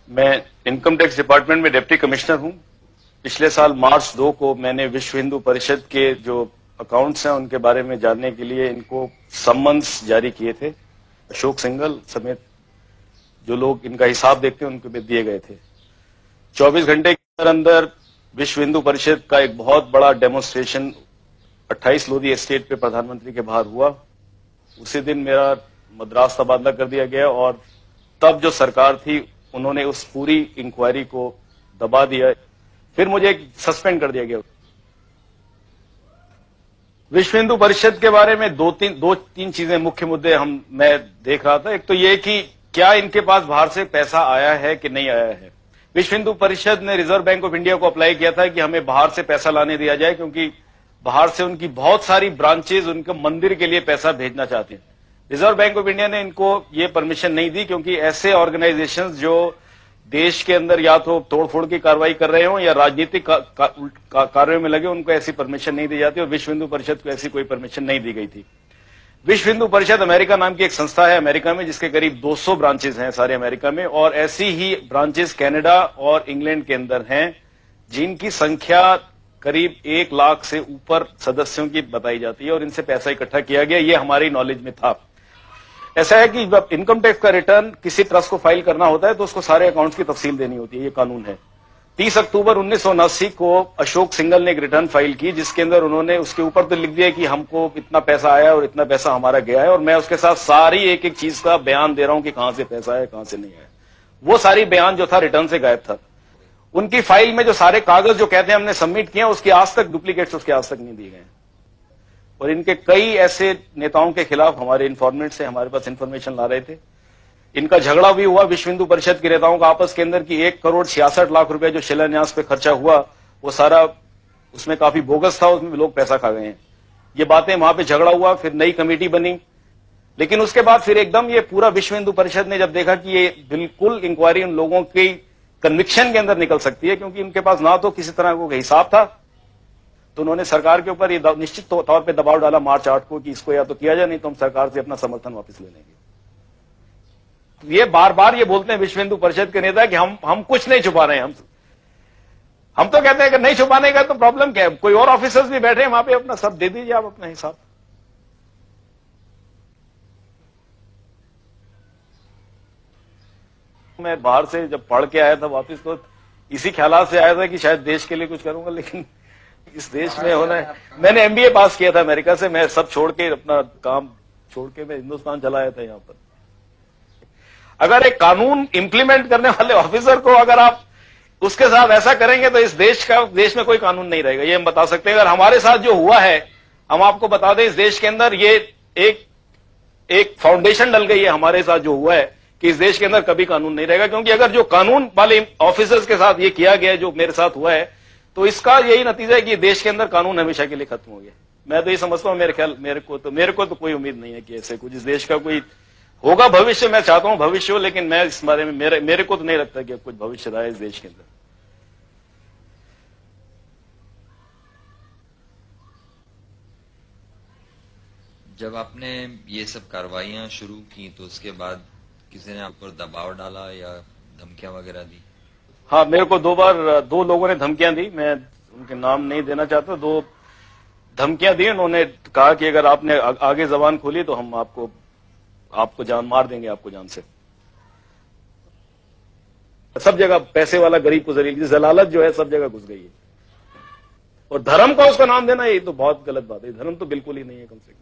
मैं income tax department में deputy commissioner हूं। पिछले साल मार्च 2 को मैंने विश्व हिंदू परिषद के जो अकाउंट्स हैं उनके बारे में जानने के लिए इनको सम्मन्स जारी किए थे। अशोक सिंघल समेत जो लोग इनका हिसाब देखते हैं उनको भी दिए गए थे। 24 घंटे के अंदर विश्व हिंदू परिषद का एक बहुत बड़ा डेमोन्स्ट्रेशन 28 लोधी एस्टेट पे प्रधानमंत्री के बाहर हुआ। उसी दिन मेरा मद्रास तबादला कर दिया गया और तब जो सरकार थी उन्होंने उस पूरी इंक्वायरी को दबा दिया। फिर मुझे सस्पेंड कर दिया गया। विश्व हिंदू परिषद के बारे में दो तीन चीजें मुख्य मुद्दे मैं देख रहा था। एक तो ये कि क्या इनके पास बाहर से पैसा आया है कि नहीं आया है। विश्व हिंदू परिषद ने रिजर्व बैंक ऑफ इंडिया को अप्लाई किया था कि हमें बाहर से पैसा लाने दिया जाए, क्योंकि बाहर से उनकी बहुत सारी ब्रांचेज उनके मंदिर के लिए पैसा भेजना चाहते हैं। रिजर्व बैंक ऑफ इंडिया ने इनको ये परमिशन नहीं दी, क्योंकि ऐसे ऑर्गेनाइजेशंस जो देश के अंदर या तो तोड़फोड़ की कार्रवाई कर रहे हो या राजनीतिक कार्यों में लगे, उनको ऐसी परमिशन नहीं दी जाती और विश्व हिंदू परिषद को ऐसी कोई परमिशन नहीं दी गई थी। विश्व हिंदू परिषद अमेरिका नाम की एक संस्था है अमेरिका में, जिसके करीब 200 ब्रांचेज हैं सारे अमेरिका में, और ऐसी ही ब्रांचेज कनाडा और इंग्लैंड के अंदर हैं, जिनकी संख्या करीब 1 लाख से ऊपर सदस्यों की बताई जाती है और इनसे पैसा इकट्ठा किया गया। ये हमारी नॉलेज में था। ऐसा है कि जब इनकम टैक्स का रिटर्न किसी ट्रस्ट को फाइल करना होता है तो उसको सारे अकाउंट्स की तफसील देनी होती है, ये कानून है। 30 अक्टूबर 1979 को अशोक सिंघल ने एक रिटर्न फाइल की, जिसके अंदर उन्होंने उसके ऊपर तो लिख दिया कि हमको इतना पैसा आया और इतना पैसा हमारा गया है, और मैं उसके साथ सारी एक एक चीज का बयान दे रहा हूं कि कहां से पैसा आया कहां से नहीं आया। वो सारी बयान जो था रिटर्न से गायब था। उनकी फाइल में जो सारे कागज जो कहते हैं हमने सबमिट किए, उसकी आज तक डुप्लीकेट्स उसके आज तक नहीं दिए गए। और इनके कई ऐसे नेताओं के खिलाफ हमारे इन्फॉर्मेंट से हमारे पास इंफॉर्मेशन ला रहे थे। इनका झगड़ा भी हुआ विश्व हिंदू परिषद के नेताओं का आपस के अंदर कि 1,66,00,000 रुपए जो शिलान्यास पे खर्चा हुआ वो सारा उसमें काफी बोगस था, उसमें लोग पैसा खा गए हैं। ये बातें वहां पे झगड़ा हुआ, फिर नई कमेटी बनी, लेकिन उसके बाद फिर एकदम ये पूरा विश्व हिंदू परिषद ने जब देखा कि ये बिल्कुल इंक्वायरी उन लोगों की कन्विक्शन के अंदर निकल सकती है, क्योंकि उनके पास ना तो किसी तरह का हिसाब था, तो उन्होंने सरकार के ऊपर ये निश्चित तौर पे दबाव डाला मार्च 8 को कि इसको या तो किया जाए, नहीं तो हम सरकार से अपना समर्थन वापस ले लेंगे। तो ये बार बार ये बोलते हैं विश्व हिंदू परिषद के नेता कि हम कुछ नहीं छुपा रहे हैं। हम तो कहते हैं कि नहीं छुपाने का तो प्रॉब्लम क्या है, कोई और ऑफिसर्स भी बैठे हैं वहां पे, अपना सब दे दीजिए आप अपना हिसाब। मैं बाहर से जब पढ़ के आया था वापस, तो इसी ख्याल से आया था कि शायद देश के लिए कुछ करूंगा, लेकिन इस देश में होना है। मैंने एमबीए पास किया था अमेरिका से, मैं सब छोड़ के अपना काम छोड़ के मैं हिंदुस्तान चला आया था। यहां पर अगर एक कानून इंप्लीमेंट करने वाले ऑफिसर को अगर आप उसके साथ ऐसा करेंगे तो इस देश में कोई कानून नहीं रहेगा, ये हम बता सकते हैं। अगर हमारे साथ जो हुआ है, हम आपको बता दें, इस देश के अंदर ये एक फाउंडेशन डल गई है हमारे साथ जो हुआ है कि इस देश के अंदर कभी कानून नहीं रहेगा। क्योंकि अगर जो कानून वाले ऑफिसर्स के साथ ये किया गया जो मेरे साथ हुआ है, तो इसका यही नतीजा है कि देश के अंदर कानून हमेशा के लिए खत्म हो गया। मैं तो ये समझता हूं, मेरे को तो कोई उम्मीद नहीं है कि ऐसे कुछ इस देश का कोई होगा भविष्य। मैं चाहता हूं भविष्य हो, लेकिन मैं इस बारे में मेरे को तो नहीं लगता कि कुछ भविष्य रहा है इस देश के अंदर। जब आपने ये सब कार्रवाइयां शुरू की तो उसके बाद किसी ने आप पर दबाव डाला या धमकियां वगैरह दी? हाँ, मेरे को 2 बार 2 लोगों ने धमकियां दी। मैं उनके नाम नहीं देना चाहता। 2 धमकियां दी। उन्होंने कहा कि अगर आपने आगे जबान खोली तो हम आपको जान मार देंगे, आपको जान से। सब जगह पैसे वाला गरीब को जलालत जो है सब जगह घुस गई है। और धर्म का उसका नाम देना ये तो बहुत गलत बात है। धर्म तो बिल्कुल ही नहीं है कम से कम।